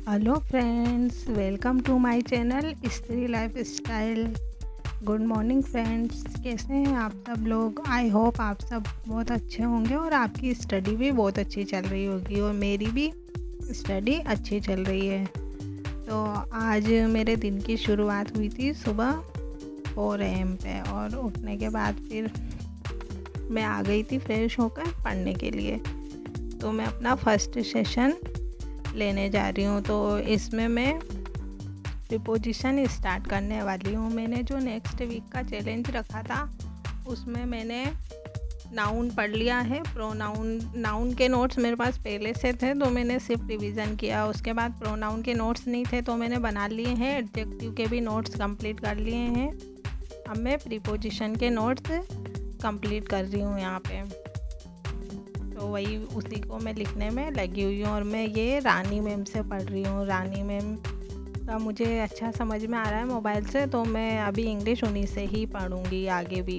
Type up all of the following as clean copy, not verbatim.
Hello friends, welcome to my channel Stri life style. Good morning friends, कैसे हैं आप सब लोग। आई होप आप सब बहुत अच्छे होंगे और आपकी स्टडी भी बहुत अच्छी चल रही होगी और मेरी भी स्टडी अच्छी चल रही है। तो आज मेरे दिन की शुरुआत हुई थी सुबह 4 AM पे और उठने के बाद फिर मैं आ गई थी फ्रेश होकर पढ़ने के लिए। तो मैं अपना फर्स्ट सेशन लेने जा रही हूँ। तो इसमें मैं प्रीपोजिशन स्टार्ट करने वाली हूँ। मैंने जो नेक्स्ट वीक का चैलेंज रखा था उसमें मैंने नाउन पढ़ लिया है। नाउन के नोट्स मेरे पास पहले से थे तो मैंने सिर्फ रिवीजन किया। उसके बाद प्रोनाउन के नोट्स नहीं थे तो मैंने बना लिए हैं। एडजेक्टिव के भी नोट्स कंप्लीट कर लिए हैं। अब मैं प्रीपोजिशन के नोट्स कंप्लीट कर रही हूँ यहाँ पे। तो वही उसी को मैं लिखने में लगी हुई हूँ और मैं ये रानी मैम से पढ़ रही हूँ। रानी मैम का मुझे अच्छा समझ में आ रहा है मोबाइल से, तो मैं अभी इंग्लिश उन्हीं से ही पढ़ूँगी आगे भी।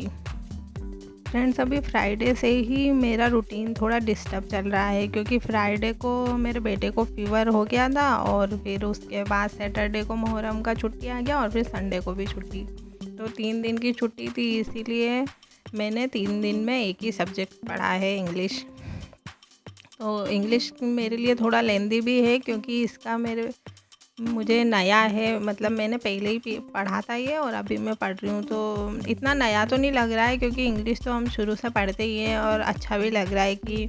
फ्रेंड्स, अभी फ्राइडे से ही मेरा रूटीन थोड़ा डिस्टर्ब चल रहा है क्योंकि फ्राइडे को मेरे बेटे को फीवर हो गया था और फिर उसके बाद सैटरडे को मुहर्रम का छुट्टी आ गया और फिर संडे को भी छुट्टी। तो 3 दिन की छुट्टी थी, इसीलिए मैंने 3 दिन में एक ही सब्जेक्ट पढ़ा है, इंग्लिश। तो इंग्लिश मेरे लिए थोड़ा लेंदी भी है क्योंकि इसका मुझे नया है। मतलब मैंने पहले ही पढ़ा था ये और अभी मैं पढ़ रही हूँ, तो इतना नया तो नहीं लग रहा है क्योंकि इंग्लिश तो हम शुरू से पढ़ते ही हैं और अच्छा भी लग रहा है कि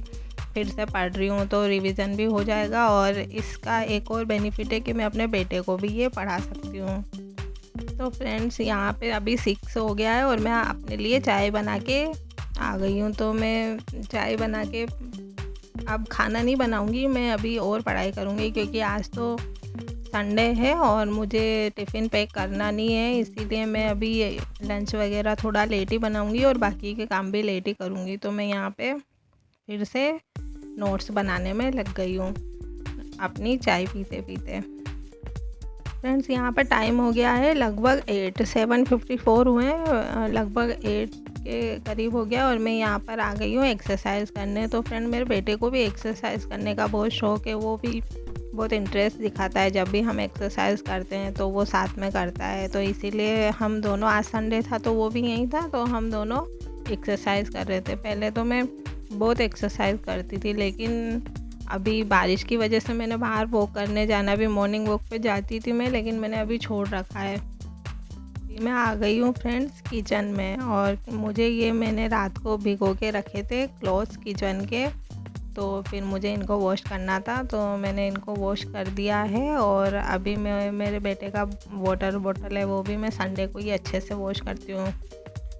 फिर से पढ़ रही हूँ तो रिवीजन भी हो जाएगा। और इसका एक और बेनिफिट है कि मैं अपने बेटे को भी ये पढ़ा सकती हूँ। तो फ्रेंड्स, यहाँ पे अभी 6 हो गया है और मैं अपने लिए चाय बना के आ गई हूँ। तो मैं चाय बना के अब खाना नहीं बनाऊंगी, मैं अभी और पढ़ाई करूंगी क्योंकि आज तो संडे है और मुझे टिफ़िन पैक करना नहीं है। इसीलिए मैं अभी लंच वगैरह थोड़ा लेट ही बनाऊंगी और बाकी के काम भी लेट ही करूंगी। तो मैं यहाँ पे फिर से नोट्स बनाने में लग गई हूँ अपनी चाय पीते पीते। फ्रेंड्स, यहाँ पर टाइम हो गया है लगभग 7:54 हुए हैं, लगभग 8 के करीब हो गया और मैं यहाँ पर आ गई हूँ एक्सरसाइज करने। तो फ्रेंड, मेरे बेटे को भी एक्सरसाइज करने का बहुत शौक़ है। वो भी बहुत इंटरेस्ट दिखाता है। जब भी हम एक्सरसाइज करते हैं तो वो साथ में करता है। तो इसीलिए हम दोनों, आज संडे था तो वो भी यहीं था, तो हम दोनों एक्सरसाइज कर रहे थे। पहले तो मैं बहुत एक्सरसाइज करती थी लेकिन अभी बारिश की वजह से मैंने बाहर वॉक करने जाना, भी मॉर्निंग वॉक पे जाती थी मैं, लेकिन मैंने अभी छोड़ रखा है। मैं आ गई हूँ फ्रेंड्स किचन में और मैंने रात को भिगो के रखे थे क्लॉथ्स किचन के। तो फिर मुझे इनको वॉश करना था तो मैंने इनको वॉश कर दिया है। और अभी मैं मेरे बेटे का वाटर बॉटल है वो भी मैं संडे को ही अच्छे से वॉश करती हूँ,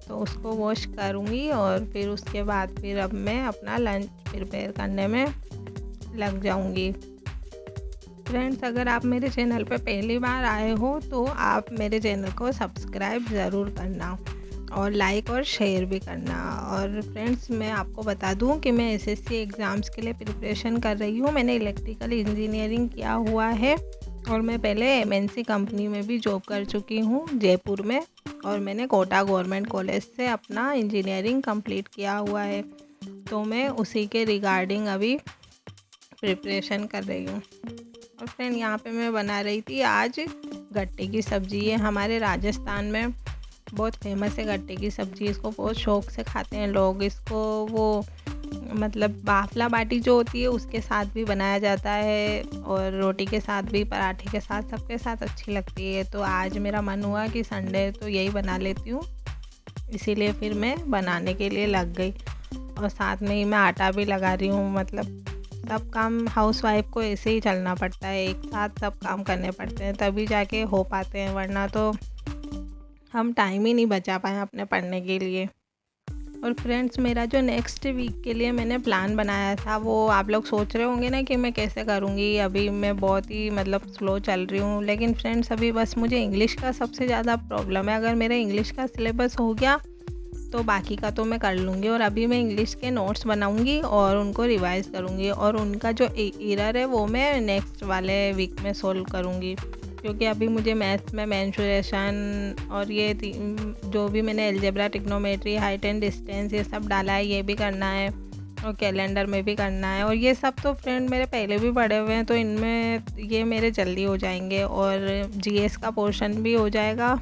तो उसको वॉश करूँगी और फिर उसके बाद फिर अब मैं अपना लंच प्रिपेयर करने में लग जाऊँगी। फ्रेंड्स, अगर आप मेरे चैनल पर पहली बार आए हो तो आप मेरे चैनल को सब्सक्राइब ज़रूर करना और लाइक और शेयर भी करना। और फ्रेंड्स, मैं आपको बता दूं कि मैं SSC एग्ज़ाम्स के लिए प्रिपरेशन कर रही हूँ। मैंने इलेक्ट्रिकल इंजीनियरिंग किया हुआ है और मैं पहले MNC कंपनी में भी जॉब कर चुकी हूँ जयपुर में, और मैंने कोटा गवर्नमेंट कॉलेज से अपना इंजीनियरिंग कंप्लीट किया हुआ है। तो मैं उसी के रिगार्डिंग अभी प्रिपरेशन कर रही हूँ। और फ्रेंड, यहाँ पे मैं बना रही थी आज गट्टे की सब्ज़ी। ये हमारे राजस्थान में बहुत फेमस है गट्टे की सब्ज़ी। इसको बहुत शौक़ से खाते हैं लोग। इसको वो मतलब बाफला बाटी जो होती है उसके साथ भी बनाया जाता है और रोटी के साथ भी, पराठे के साथ, सबके साथ अच्छी लगती है। तो आज मेरा मन हुआ कि संडे तो यही बना लेती हूँ, इसीलिए फिर मैं बनाने के लिए लग गई। और साथ में ही मैं आटा भी लगा रही हूँ। मतलब सब काम हाउसवाइफ को ऐसे ही चलना पड़ता है, एक साथ सब काम करने पड़ते हैं तभी जाके हो पाते हैं, वरना तो हम टाइम ही नहीं बचा पाए अपने पढ़ने के लिए। और फ्रेंड्स, मेरा जो नेक्स्ट वीक के लिए मैंने प्लान बनाया था वो आप लोग सोच रहे होंगे ना कि मैं कैसे करूँगी। अभी मैं बहुत ही मतलब स्लो चल रही हूँ, लेकिन फ्रेंड्स अभी बस मुझे इंग्लिश का सबसे ज़्यादा प्रॉब्लम है। अगर मेरा इंग्लिश का सिलेबस हो गया तो बाकी का तो मैं कर लूँगी। और अभी मैं इंग्लिश के नोट्स बनाऊँगी और उनको रिवाइज़ करूँगी और उनका जो एरर है वो मैं नेक्स्ट वाले वीक में सोल्व करूँगी। क्योंकि अभी मुझे मैथ्स में मेंसुरेशन और ये जो भी मैंने algebra, trigonometry, height and distance ये सब डाला है ये भी करना है। और कैलेंडर में भी करना है। और ये सब तो फ्रेंड मेरे पहले भी पढ़े हुए हैं, तो इनमें ये मेरे जल्दी हो जाएंगे और जीएस का पोर्शन भी हो जाएगा।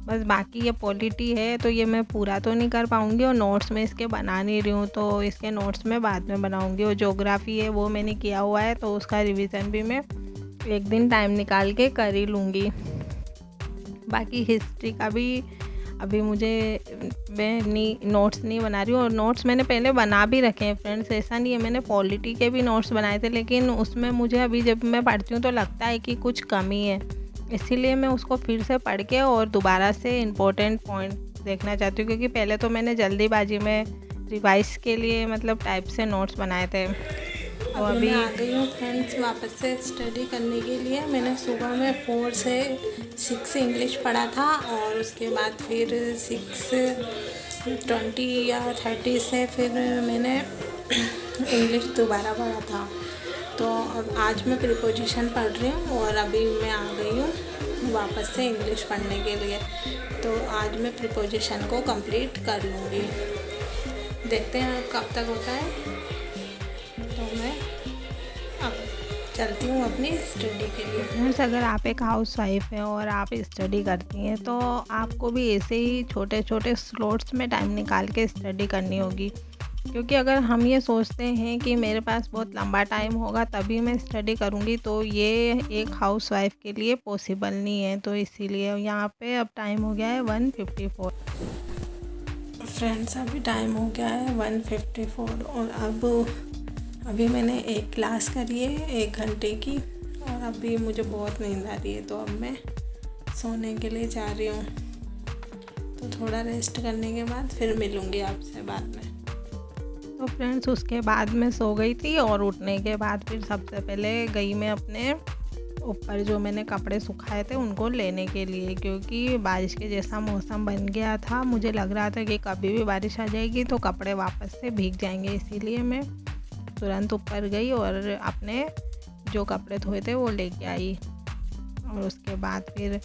बस बाकी ये पॉलिटी है तो ये मैं पूरा तो नहीं कर पाऊँगी, और नोट्स में इसके बना नहीं रही हूँ, तो इसके नोट्स मैं बाद में बनाऊँगी। और ज्योग्राफी है वो मैंने किया हुआ है, तो उसका रिवीजन भी मैं एक दिन टाइम निकाल के कर ही लूँगी। बाकी हिस्ट्री का भी अभी मैं नोट्स नहीं बना रही हूँ, और नोट्स मैंने पहले बना भी रखे हैं फ्रेंड्स। ऐसा नहीं है, मैंने पॉलिटी के भी नोट्स बनाए थे, लेकिन उसमें मुझे अभी जब मैं पढ़ती हूँ तो लगता है कि कुछ कमी है, इसीलिए मैं उसको फिर से पढ़ के और दोबारा से इम्पोर्टेंट पॉइंट देखना चाहती हूँ, क्योंकि पहले तो मैंने जल्दीबाजी में रिवाइज के लिए मतलब टाइप से नोट्स बनाए थे। और अभी मैं आ गई हूँ फ्रेंड्स वापस से स्टडी करने के लिए। मैंने सुबह में 4 से 6 इंग्लिश पढ़ा था, और उसके बाद फिर 6:20 या 30 से फिर मैंने इंग्लिश दोबारा पढ़ा था। तो अब आज मैं प्रीपोजिशन पढ़ रही हूँ, और अभी मैं आ गई हूँ वापस से इंग्लिश पढ़ने के लिए। तो आज मैं प्रीपोजिशन को कंप्लीट कर लूँगी, देखते हैं कब तक होता है। तो मैं अब चलती हूँ अपनी स्टडी के लिए। फ्रेंड्स, अगर आप एक हाउसवाइफ हैं और आप स्टडी करती हैं तो आपको भी ऐसे ही छोटे छोटे स्लॉट्स में टाइम निकाल के स्टडी करनी होगी, क्योंकि अगर हम ये सोचते हैं कि मेरे पास बहुत लंबा टाइम होगा तभी मैं स्टडी करूँगी, तो ये एक हाउसवाइफ के लिए पॉसिबल नहीं है। तो इसीलिए यहाँ पे अब टाइम हो गया है 1:54। फ्रेंड्स, अभी टाइम हो गया है 1:54, और अभी मैंने एक क्लास करी है 1 घंटे की, और अभी मुझे बहुत नींद आ रही है, तो अब मैं सोने के लिए जा रही हूँ। तो थोड़ा रेस्ट करने के बाद फिर मिलूँगी आपसे बाद में। तो फ्रेंड्स, उसके बाद मैं सो गई थी, और उठने के बाद फिर सबसे पहले गई मैं अपने ऊपर जो मैंने कपड़े सुखाए थे उनको लेने के लिए, क्योंकि बारिश के जैसा मौसम बन गया था। मुझे लग रहा था कि कभी भी बारिश आ जाएगी तो कपड़े वापस से भीग जाएंगे, इसीलिए मैं तुरंत ऊपर गई और अपने जो कपड़े धोए थे वो लेके आई। और उसके बाद फिर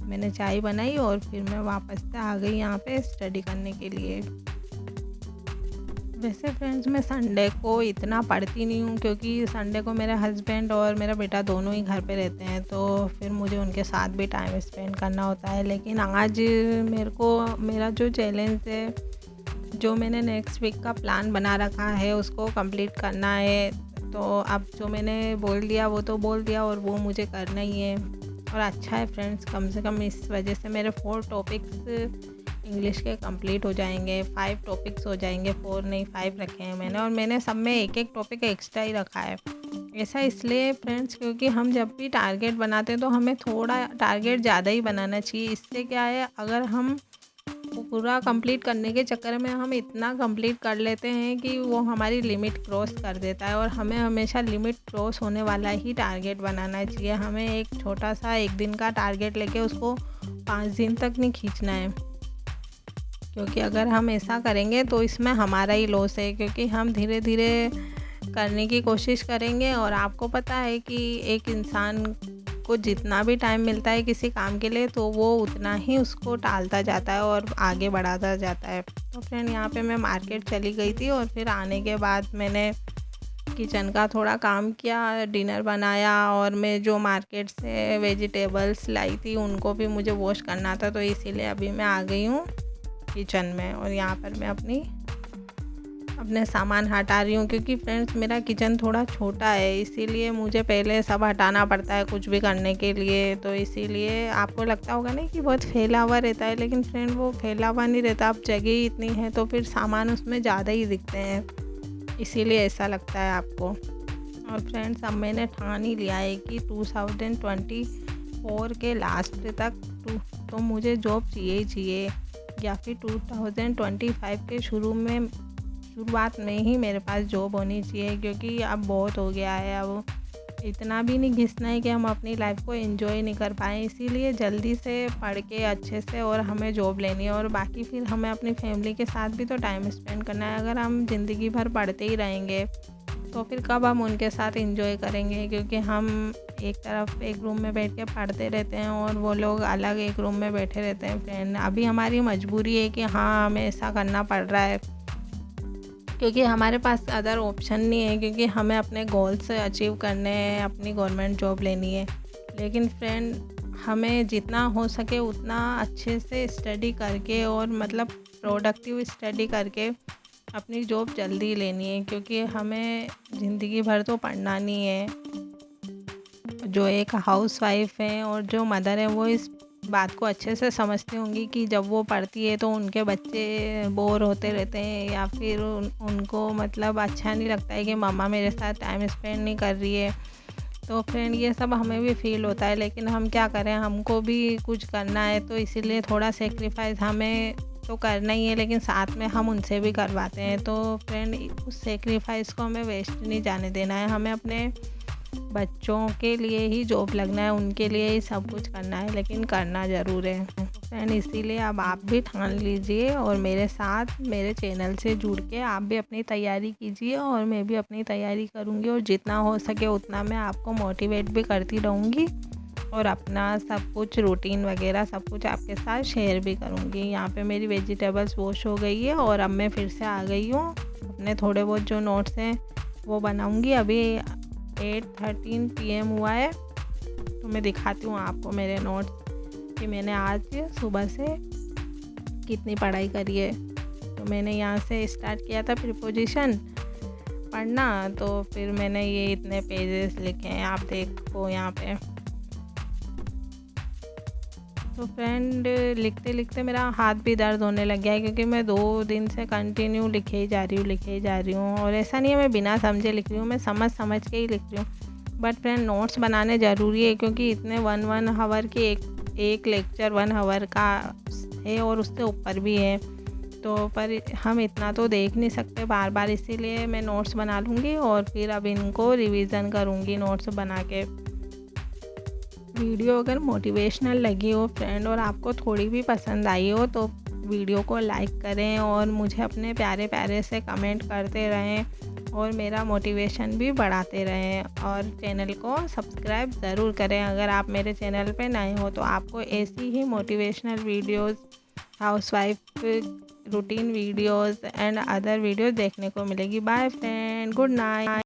मैंने चाय बनाई, और फिर मैं वापस से आ गई यहाँ पे स्टडी करने के लिए। वैसे फ्रेंड्स, मैं संडे को इतना पढ़ती नहीं हूँ, क्योंकि संडे को मेरे हस्बैंड और मेरा बेटा दोनों ही घर पे रहते हैं, तो फिर मुझे उनके साथ भी टाइम स्पेंड करना होता है। लेकिन आज मेरा जो चैलेंज है, जो मैंने नेक्स्ट वीक का प्लान बना रखा है उसको कंप्लीट करना है। तो अब जो मैंने बोल दिया वो तो बोल दिया, और वो मुझे करना ही है। और अच्छा है फ्रेंड्स, कम से कम इस वजह से मेरे 4 टॉपिक्स इंग्लिश के कंप्लीट हो जाएंगे। 5 टॉपिक्स हो जाएंगे, 4 नहीं 5 रखे हैं मैंने, और मैंने सब में एक एक टॉपिक एक्स्ट्रा ही रखा है। ऐसा इसलिए फ्रेंड्स, क्योंकि हम जब भी टारगेट बनाते हैं तो हमें थोड़ा टारगेट ज़्यादा ही बनाना चाहिए। इससे क्या है, अगर हम पूरा कंप्लीट करने के चक्कर में हम इतना कंप्लीट कर लेते हैं कि वो हमारी लिमिट क्रॉस कर देता है, और हमें हमेशा लिमिट क्रॉस होने वाला ही टारगेट बनाना चाहिए। हमें एक छोटा सा 1 दिन का टारगेट लेके उसको 5 दिन तक नहीं खींचना है, क्योंकि अगर हम ऐसा करेंगे तो इसमें हमारा ही लॉस है, क्योंकि हम धीरे धीरे करने की कोशिश करेंगे। और आपको पता है कि एक इंसान को जितना भी टाइम मिलता है किसी काम के लिए, तो वो उतना ही उसको टालता जाता है और आगे बढ़ाता जाता है। तो फ्रेंड, यहाँ पे मैं मार्केट चली गई थी, और फिर आने के बाद मैंने किचन का थोड़ा काम किया, डिनर बनाया, और मैं जो मार्केट से वेजिटेबल्स लाई थी उनको भी मुझे वॉश करना था, तो इसीलिए अभी मैं आ गई हूँ किचन में। और यहाँ पर मैं अपने सामान हटा रही हूँ, क्योंकि फ्रेंड्स मेरा किचन थोड़ा छोटा है, इसीलिए मुझे पहले सब हटाना पड़ता है कुछ भी करने के लिए। तो इसीलिए आपको लगता होगा नहीं कि बहुत फैला हुआ रहता है, लेकिन फ्रेंड वो फैला हुआ नहीं रहता। अब जगह ही इतनी है तो फिर सामान उसमें ज़्यादा ही दिखते हैं, इसीलिए ऐसा लगता है आपको। और फ्रेंड्स, अब मैंने ठान ही लिया है कि 2024 के लास्ट तक तो मुझे जॉब चाहिए ही चाहिए, या फिर 2025 के शुरुआत में ही मेरे पास जॉब होनी चाहिए, क्योंकि अब बहुत हो गया है। अब इतना भी नहीं घिसना है कि हम अपनी लाइफ को एंजॉय नहीं कर पाएँ, इसीलिए जल्दी से पढ़ के अच्छे से और हमें जॉब लेनी है। और बाकी फिर हमें अपनी फैमिली के साथ भी तो टाइम स्पेंड करना है। अगर हम ज़िंदगी भर पढ़ते ही रहेंगे तो फिर कब हम उनके साथ एंजॉय करेंगे, क्योंकि हम एक तरफ एक रूम में बैठ के पढ़ते रहते हैं और वो लोग अलग एक रूम में बैठे रहते हैं। फ्रेंड, अभी हमारी मजबूरी है कि हाँ, हमें ऐसा करना पड़ रहा है, क्योंकि हमारे पास अदर ऑप्शन नहीं है, क्योंकि हमें अपने गोल्स अचीव करने हैं, अपनी गवर्नमेंट जॉब लेनी है। लेकिन फ्रेंड, हमें जितना हो सके उतना अच्छे से स्टडी करके और मतलब प्रोडक्टिव स्टडी करके अपनी जॉब जल्दी लेनी है, क्योंकि हमें ज़िंदगी भर तो पढ़ना नहीं है। जो एक हाउसवाइफ है और जो मदर है वो इस बात को अच्छे से समझती होंगी कि जब वो पढ़ती है तो उनके बच्चे बोर होते रहते हैं, या फिर उनको मतलब अच्छा नहीं लगता है कि मम्मा मेरे साथ टाइम स्पेंड नहीं कर रही है। तो फ्रेंड, ये सब हमें भी फील होता है, लेकिन हम क्या करें, हमको भी कुछ करना है, तो इसीलिए थोड़ा सेक्रीफाइस हमें तो करना ही है, लेकिन साथ में हम उनसे भी करवाते हैं। तो फ्रेंड, उस सेक्रीफाइस को हमें वेस्ट नहीं जाने देना है। हमें अपने बच्चों के लिए ही जॉब लगना है, उनके लिए ही सब कुछ करना है, लेकिन करना ज़रूर है फ्रेंड। इसीलिए अब आप भी ठान लीजिए और मेरे साथ मेरे चैनल से जुड़ के आप भी अपनी तैयारी कीजिए, और मैं भी अपनी तैयारी करूँगी, और जितना हो सके उतना मैं आपको मोटिवेट भी करती रहूँगी, और अपना सब कुछ रूटीन वगैरह सब कुछ आपके साथ शेयर भी करूँगी। यहाँ पे मेरी वेजिटेबल्स वॉश हो गई है और अब मैं फिर से आ गई हूँ। अपने थोड़े बहुत जो नोट्स हैं वो बनाऊँगी। अभी 8:13 PM हुआ है, तो मैं दिखाती हूँ आपको मेरे नोट्स कि मैंने आज सुबह से कितनी पढ़ाई करी है। तो मैंने यहाँ से स्टार्ट किया था प्रीपोजिशन पढ़ना, तो फिर मैंने ये इतने पेजेस लिखे हैं, आप देखो यहाँ पे। तो फ्रेंड, लिखते लिखते मेरा हाथ भी दर्द होने लग गया है, क्योंकि मैं 2 दिन से कंटिन्यू लिखे ही जा रही हूँ। और ऐसा नहीं है मैं बिना समझे लिख रही हूँ, मैं समझ के ही लिख रही हूँ। बट फ्रेंड, नोट्स बनाने ज़रूरी है, क्योंकि इतने 1 आवर की एक लेक्चर 1 आवर का है और उससे ऊपर भी है, तो पर हम इतना तो देख नहीं सकते बार बार, इसीलिए मैं नोट्स बना लूँगी और फिर अब इनको रिवीजन करूँगी नोट्स बना के। वीडियो अगर मोटिवेशनल लगी हो फ्रेंड, और आपको थोड़ी भी पसंद आई हो, तो वीडियो को लाइक करें और मुझे अपने प्यारे प्यारे से कमेंट करते रहें, और मेरा मोटिवेशन भी बढ़ाते रहें। और चैनल को सब्सक्राइब ज़रूर करें अगर आप मेरे चैनल पे नए हो, तो आपको ऐसी ही motivational videos, housewife routine videos and other videos देखने को मिलेगी। Bye friend, good night.